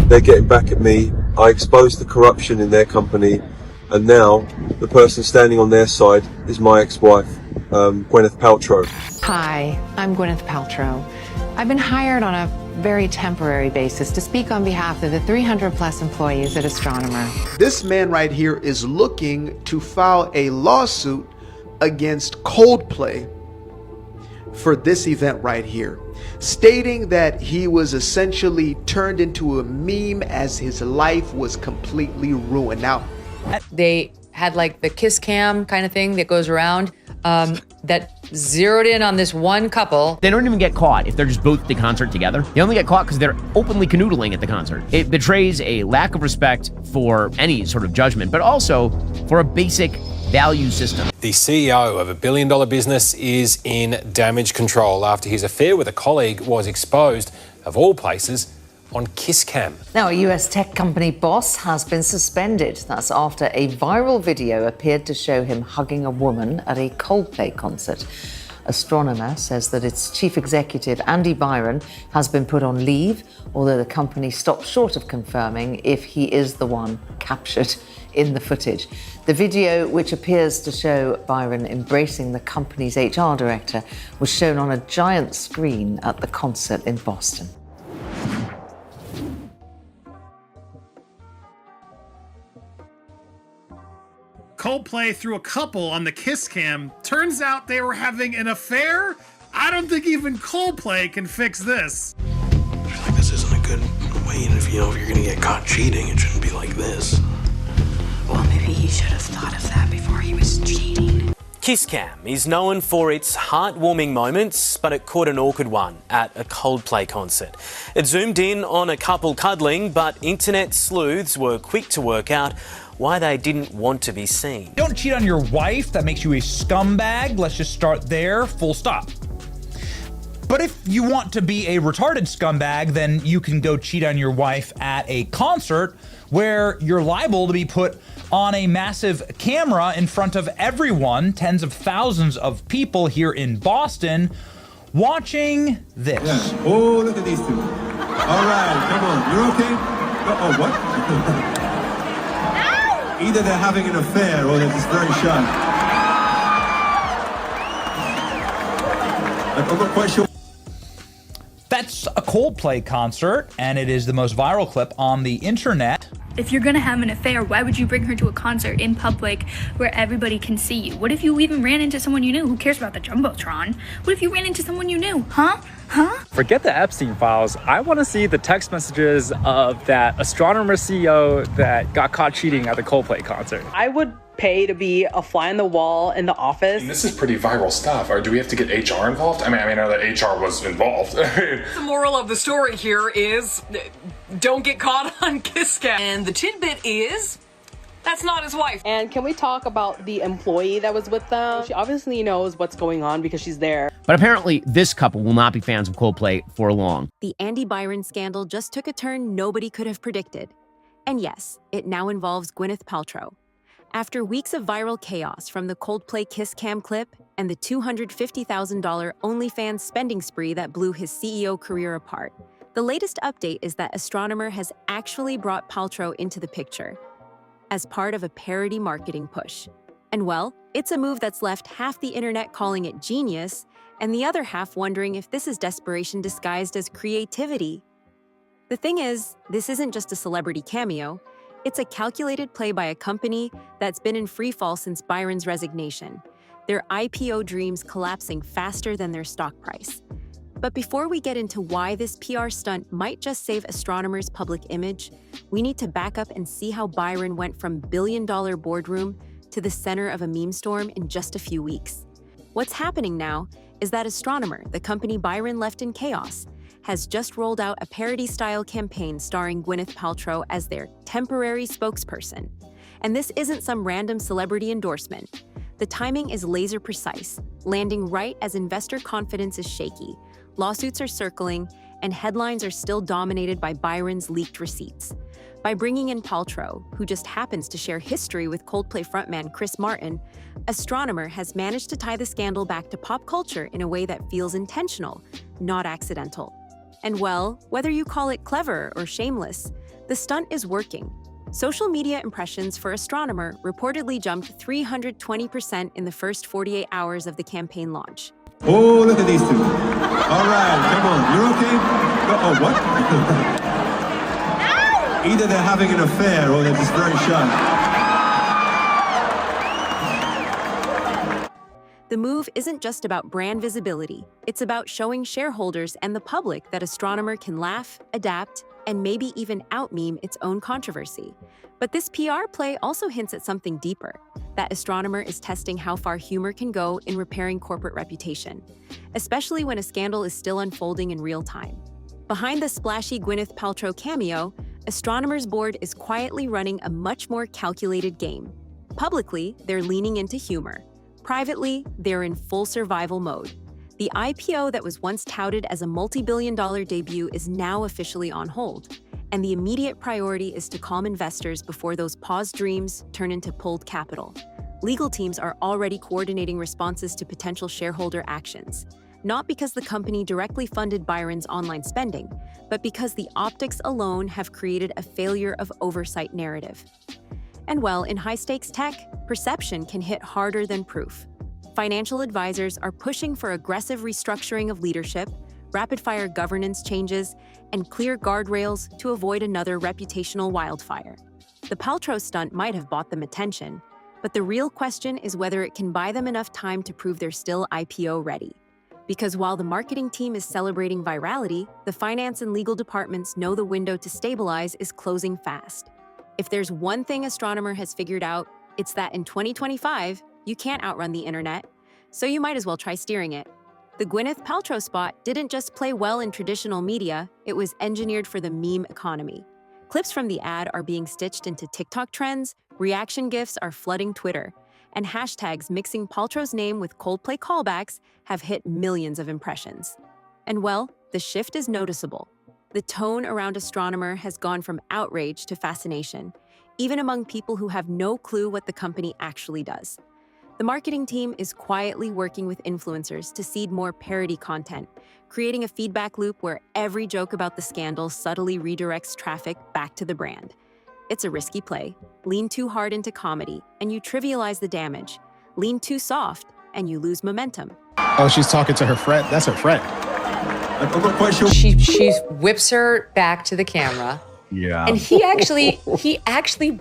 they're getting back at me. I exposed the corruption in their company, and now the person standing on their side is my ex-wife, Gwyneth Paltrow. Hi, I'm Gwyneth Paltrow. I've been hired on a very temporary basis to speak on behalf of the 300 plus employees at Astronomer. This man right here is looking to file a lawsuit against Coldplay for this event right here, stating that he was essentially turned into a meme as his life was completely ruined. Now, they had like the kiss cam kind of thing that goes around that zeroed in on this one couple. They don't even get caught if they're just both at the concert together. They only get caught because they're openly canoodling at the concert. It betrays a lack of respect for any sort of judgment, but also for a basic value system. The CEO of a billion-dollar business is in damage control after his affair with a colleague was exposed, of all places, on Kiss Cam. Now, a US tech company boss has been suspended. That's after a viral video appeared to show him hugging a woman at a Coldplay concert. Astronomer says that its chief executive, Andy Byron, has been put on leave, although the company stopped short of confirming if he is the one captured in the footage. The video, which appears to show Byron embracing the company's HR director, was shown on a giant screen at the concert in Boston. Coldplay threw a couple on the kiss cam. Turns out they were having an affair? I don't think even Coldplay can fix this. I feel like this isn't a good way, and if you're gonna get caught cheating, it shouldn't be like this. Well, maybe he should have thought of that before he was cheating. Kiss Cam is known for its heartwarming moments, but it caught an awkward one at a Coldplay concert. It zoomed in on a couple cuddling, but internet sleuths were quick to work out why they didn't want to be seen. Don't cheat on your wife, that makes you a scumbag. Let's just start there, full stop. But if you want to be a retarded scumbag, then you can go cheat on your wife at a concert where you're liable to be put on a massive camera in front of everyone, tens of thousands of people here in Boston, watching this. Yeah. Oh, look at these two. All right, come on, you're okay? Oh, what? Either they're having an affair or they're just very shy. I'm not quite sure. That's a Coldplay concert, and it is the most viral clip on the internet. If you're gonna have an affair, why would you bring her to a concert in public where everybody can see you? What if you even ran into someone you knew? Who cares about the Jumbotron? What if you ran into someone you knew? Huh? Forget the Epstein files. I want to see the text messages of that Astronomer CEO that got caught cheating at the Coldplay concert. I would pay to be a fly on the wall in the office. This is pretty viral stuff. Or do we have to get HR involved? I mean, I know that HR was involved. The moral of the story here is don't get caught on Kiss Cam. And the tidbit is that's not his wife. And can we talk about the employee that was with them? She obviously knows what's going on because she's there. But apparently, this couple will not be fans of Coldplay for long. The Andy Byron scandal just took a turn nobody could have predicted. And yes, it now involves Gwyneth Paltrow. After weeks of viral chaos from the Coldplay Kiss Cam clip and the $250,000 OnlyFans spending spree that blew his CEO career apart, the latest update is that Astronomer has actually brought Paltrow into the picture as part of a parody marketing push. And well, it's a move that's left half the internet calling it genius and the other half wondering if this is desperation disguised as creativity. The thing is, this isn't just a celebrity cameo. It's a calculated play by a company that's been in freefall since Byron's resignation, their IPO dreams collapsing faster than their stock price. But before we get into why this PR stunt might just save Astronomer's public image, we need to back up and see how Byron went from billion-dollar boardroom to the center of a meme storm in just a few weeks. What's happening now is that Astronomer, the company Byron left in chaos, has just rolled out a parody-style campaign starring Gwyneth Paltrow as their temporary spokesperson. And this isn't some random celebrity endorsement. The timing is laser precise, landing right as investor confidence is shaky. Lawsuits are circling, and headlines are still dominated by Byron's leaked receipts. By bringing in Paltrow, who just happens to share history with Coldplay frontman Chris Martin, Astronomer has managed to tie the scandal back to pop culture in a way that feels intentional, not accidental. And well, whether you call it clever or shameless, The stunt is working. Social media impressions for Astronomer reportedly jumped 320% in the first 48 hours of the campaign launch. Oh, look at these two. All right, come on. You're okay? Oh, what? Either they're having an affair or they're just very shy. The move isn't just about brand visibility. It's about showing shareholders and the public that Astronomer can laugh, adapt, and maybe even out-meme its own controversy. But this PR play also hints at something deeper, that Astronomer is testing how far humor can go in repairing corporate reputation, especially when a scandal is still unfolding in real time. Behind the splashy Gwyneth Paltrow cameo, Astronomer's board is quietly running a much more calculated game. Publicly, they're leaning into humor. Privately, they're in full survival mode. The IPO that was once touted as a multi-billion-dollar debut is now officially on hold, and the immediate priority is to calm investors before those paused dreams turn into pulled capital. Legal teams are already coordinating responses to potential shareholder actions, not because the company directly funded Byron's online spending, but because the optics alone have created a failure of oversight narrative. And well, in high-stakes tech, perception can hit harder than proof. Financial advisors are pushing for aggressive restructuring of leadership, rapid-fire governance changes, and clear guardrails to avoid another reputational wildfire. The Paltrow stunt might have bought them attention, but the real question is whether it can buy them enough time to prove they're still IPO ready. Because while the marketing team is celebrating virality, the finance and legal departments know the window to stabilize is closing fast. If there's one thing Astronomer has figured out, it's that in 2025, you can't outrun the internet, so you might as well try steering it. The Gwyneth Paltrow spot didn't just play well in traditional media, it was engineered for the meme economy. Clips from the ad are being stitched into TikTok trends, reaction GIFs are flooding Twitter, and hashtags mixing Paltrow's name with Coldplay callbacks have hit millions of impressions. And well, the shift is noticeable. The tone around Astronomer has gone from outrage to fascination, even among people who have no clue what the company actually does. The marketing team is quietly working with influencers to seed more parody content, creating a feedback loop where every joke about the scandal subtly redirects traffic back to the brand. It's a risky play. Lean too hard into comedy, and you trivialize the damage. Lean too soft, and you lose momentum. Oh, she's talking to her friend. That's her friend. She whips her back to the camera. Yeah. And he actually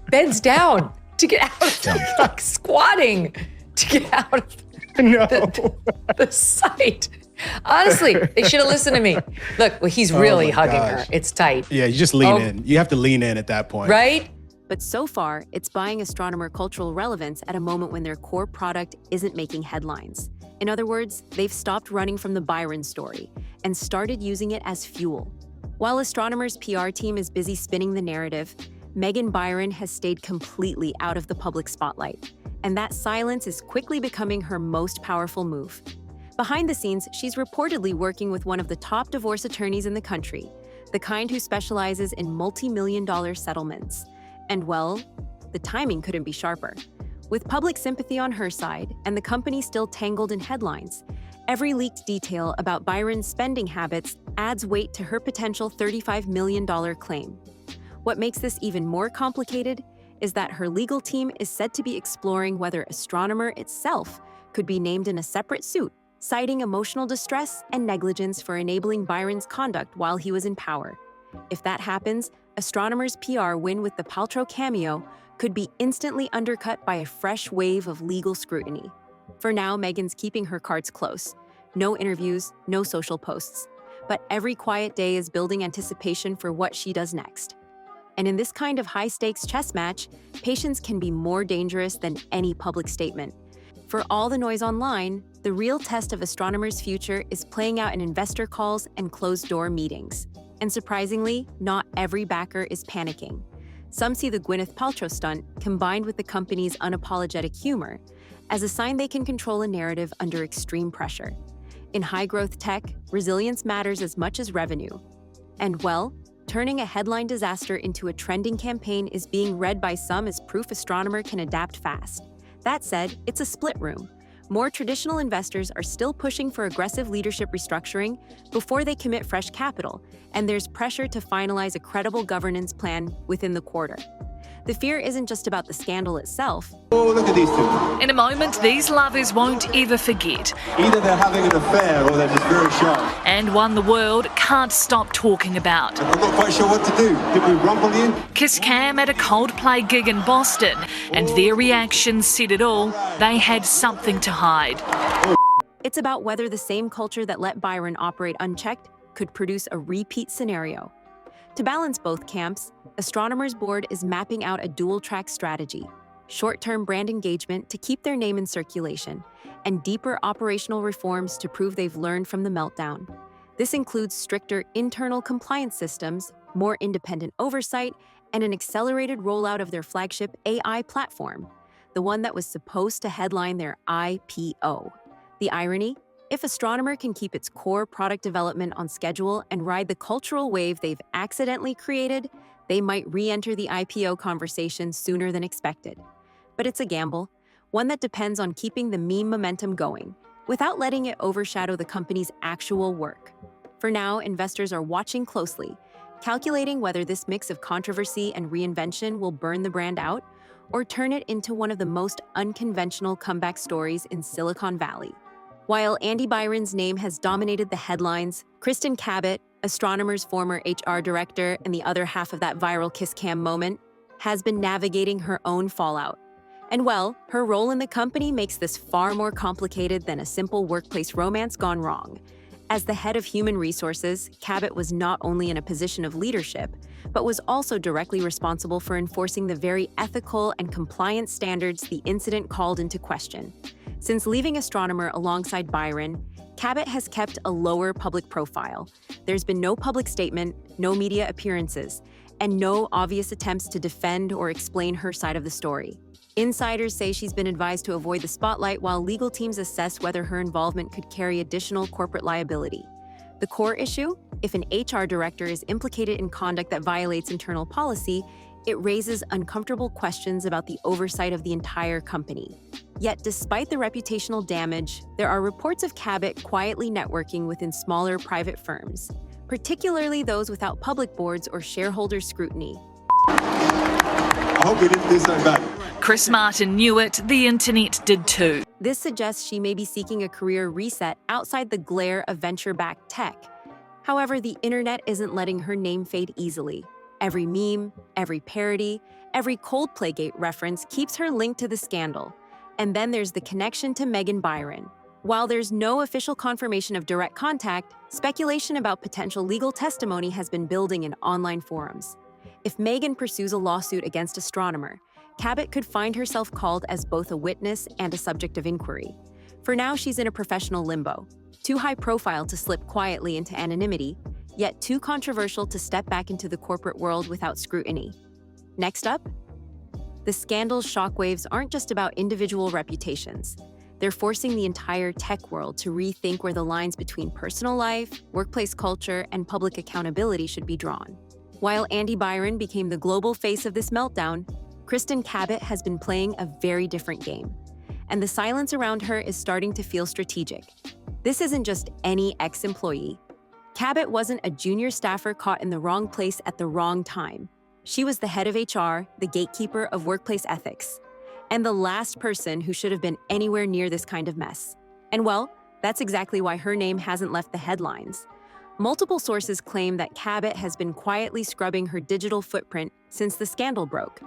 bends down to get out of like squatting to get out of the sight. Honestly, they should have listened to me. Look, well, he's really hugging her. It's tight. Yeah, you just lean in. You have to lean in at that point. Right? But so far, it's buying Astronomer cultural relevance at a moment when their core product isn't making headlines. In other words, they've stopped running from the Byron story and started using it as fuel. While Astronomer's PR team is busy spinning the narrative, Megan Byron has stayed completely out of the public spotlight, and that silence is quickly becoming her most powerful move. Behind the scenes, she's reportedly working with one of the top divorce attorneys in the country, the kind who specializes in multi-million-dollar settlements. And well, the timing couldn't be sharper. With public sympathy on her side and the company still tangled in headlines, every leaked detail about Byron's spending habits adds weight to her potential $35 million claim. What makes this even more complicated is that her legal team is said to be exploring whether Astronomer itself could be named in a separate suit, citing emotional distress and negligence for enabling Byron's conduct while he was in power. If that happens, Astronomer's PR win with the Paltrow cameo could be instantly undercut by a fresh wave of legal scrutiny. For now, Megan's keeping her cards close. No interviews, no social posts. But every quiet day is building anticipation for what she does next. And in this kind of high-stakes chess match, patience can be more dangerous than any public statement. For all the noise online, the real test of Astronomer's future is playing out in investor calls and closed-door meetings. And surprisingly, not every backer is panicking. Some see the Gwyneth Paltrow stunt, combined with the company's unapologetic humor, as a sign they can control a narrative under extreme pressure. In high-growth tech, resilience matters as much as revenue. And well, turning a headline disaster into a trending campaign is being read by some as proof Astronomer can adapt fast. That said, it's a split room. more traditional investors are still pushing for aggressive leadership restructuring before they commit fresh capital, and there's pressure to finalize a credible governance plan within the quarter. The fear isn't just about the scandal itself. Oh, look at these two. In a moment, these lovers won't ever forget. Either they're having an affair or they're just very shy. And one the world can't stop talking about. I'm not quite sure what to do. Did we rumble you? Kiss Cam at a Coldplay gig in Boston, and their reactions said it all. They had something to hide. It's about whether the same culture that let Byron operate unchecked could produce a repeat scenario. To balance both camps, Astronomer's board is mapping out a dual-track strategy: short-term brand engagement to keep their name in circulation, and deeper operational reforms to prove they've learned from the meltdown. This includes stricter internal compliance systems, more independent oversight, and an accelerated rollout of their flagship AI platform, the one that was supposed to headline their IPO. The irony? If Astronomer can keep its core product development on schedule and ride the cultural wave they've accidentally created, they might re-enter the IPO conversation sooner than expected. But it's a gamble, one that depends on keeping the meme momentum going, without letting it overshadow the company's actual work. For now, investors are watching closely, calculating whether this mix of controversy and reinvention will burn the brand out or turn it into one of the most unconventional comeback stories in Silicon Valley. While Andy Byron's name has dominated the headlines, Kristen Cabot, Astronomer's former HR director and the other half of that viral kiss cam moment, has been navigating her own fallout. And well, her role in the company makes this far more complicated than a simple workplace romance gone wrong. As the head of human resources, Cabot was not only in a position of leadership, but was also directly responsible for enforcing the very ethical and compliance standards the incident called into question. Since leaving Astronomer alongside Byron, Cabot has kept a lower public profile. There's been no public statement, no media appearances, and no obvious attempts to defend or explain her side of the story. Insiders say she's been advised to avoid the spotlight while legal teams assess whether her involvement could carry additional corporate liability. The core issue? If an HR director is implicated in conduct that violates internal policy, it raises uncomfortable questions about the oversight of the entire company. Yet, despite the reputational damage, there are reports of Cabot quietly networking within smaller private firms, particularly those without public boards or shareholder scrutiny. I hope we didn't do something bad. Chris Martin knew it, the internet did too. This suggests she may be seeking a career reset outside the glare of venture-backed tech. However, the internet isn't letting her name fade easily. Every meme, every parody, every Coldplay-gate reference keeps her linked to the scandal. And then there's the connection to Megan Byron. While there's no official confirmation of direct contact, speculation about potential legal testimony has been building in online forums. If Megan pursues a lawsuit against Astronomer, Cabot could find herself called as both a witness and a subject of inquiry. For now, she's in a professional limbo, too high profile to slip quietly into anonymity, yet too controversial to step back into the corporate world without scrutiny. Next up, the scandal's shockwaves aren't just about individual reputations. They're forcing the entire tech world to rethink where the lines between personal life, workplace culture, and public accountability should be drawn. While Andy Byron became the global face of this meltdown, Kristen Cabot has been playing a very different game, and the silence around her is starting to feel strategic. This isn't just any ex-employee. Cabot wasn't a junior staffer caught in the wrong place at the wrong time. She was the head of HR, the gatekeeper of workplace ethics, and the last person who should have been anywhere near this kind of mess. And well, that's exactly why her name hasn't left the headlines. Multiple sources claim that Cabot has been quietly scrubbing her digital footprint since the scandal broke.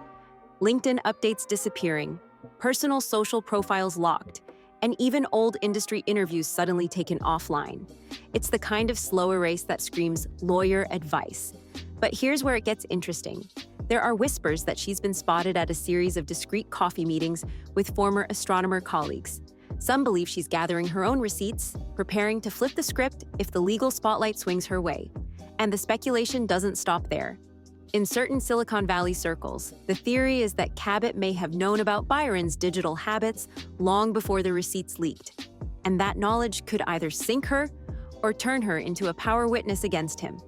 LinkedIn updates disappearing, personal social profiles locked, and even old industry interviews suddenly taken offline. It's the kind of slow erase that screams lawyer advice. But here's where it gets interesting. There are whispers that she's been spotted at a series of discreet coffee meetings with former Astronomer colleagues. Some believe she's gathering her own receipts, preparing to flip the script if the legal spotlight swings her way. And the speculation doesn't stop there. In certain Silicon Valley circles, the theory is that Cabot may have known about Byron's digital habits long before the receipts leaked. And that knowledge could either sink her or turn her into a power witness against him.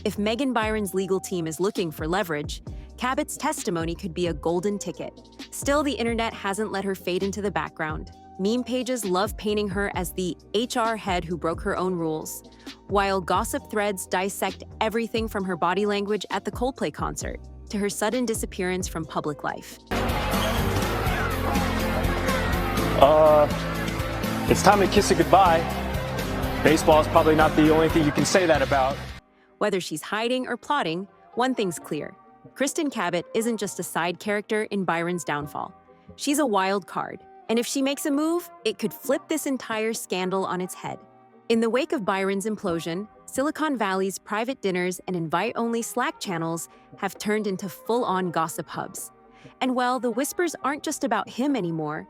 If Megan Byron's legal team is looking for leverage, Cabot's testimony could be a golden ticket. Still, the internet hasn't let her fade into the background. meme pages love painting her as the HR head who broke her own rules, while gossip threads dissect everything from her body language at the Coldplay concert to her sudden disappearance from public life. It's time to kiss it goodbye. Baseball is probably not the only thing you can say that about. Whether she's hiding or plotting, one thing's clear. Kristen Cabot isn't just a side character in Byron's downfall. She's a wild card, and if she makes a move, it could flip this entire scandal on its head. In the wake of Byron's implosion, Silicon Valley's private dinners and invite-only Slack channels have turned into full-on gossip hubs. And while the whispers aren't just about him anymore,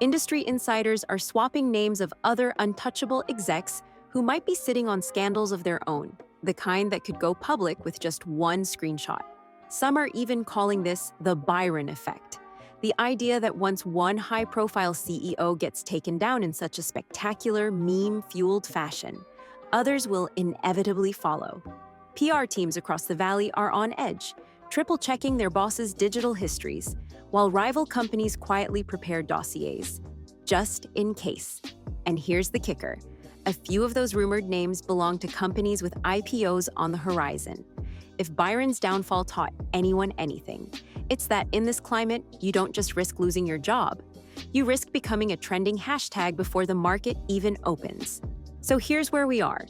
industry insiders are swapping names of other untouchable execs who might be sitting on scandals of their own, the kind that could go public with just one screenshot. Some are even calling this the Byron effect, the idea that once one high-profile CEO gets taken down in such a spectacular, meme-fueled fashion, others will inevitably follow. PR teams across the valley are on edge, triple-checking their bosses' digital histories, while rival companies quietly prepare dossiers, just in case. And here's the kicker. A few of those rumored names belong to companies with IPOs on the horizon. If Byron's downfall taught anyone anything, it's that in this climate, you don't just risk losing your job. You risk becoming a trending hashtag before the market even opens. So here's where we are.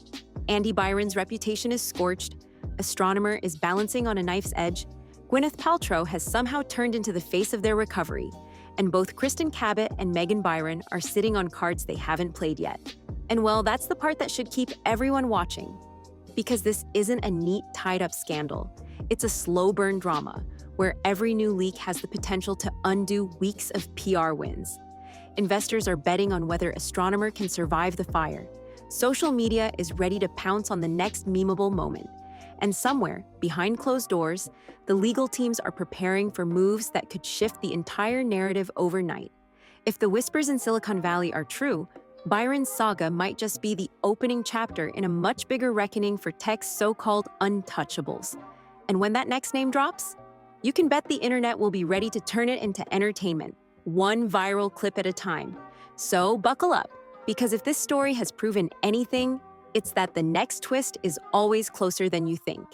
Andy Byron's reputation is scorched. Astronomer is balancing on a knife's edge. Gwyneth Paltrow has somehow turned into the face of their recovery. And both Kristen Cabot and Megan Byron are sitting on cards they haven't played yet. And well, that's the part that should keep everyone watching. Because this isn't a neat, tied-up scandal. It's a slow-burn drama, where every new leak has the potential to undo weeks of PR wins. Investors are betting on whether Astronomer can survive the fire. Social media is ready to pounce on the next memeable moment. And somewhere, behind closed doors, the legal teams are preparing for moves that could shift the entire narrative overnight. If the whispers in Silicon Valley are true, Byron's saga might just be the opening chapter in a much bigger reckoning for tech's so-called untouchables. And when that next name drops, you can bet the internet will be ready to turn it into entertainment, one viral clip at a time. So buckle up, because if this story has proven anything, it's that the next twist is always closer than you think.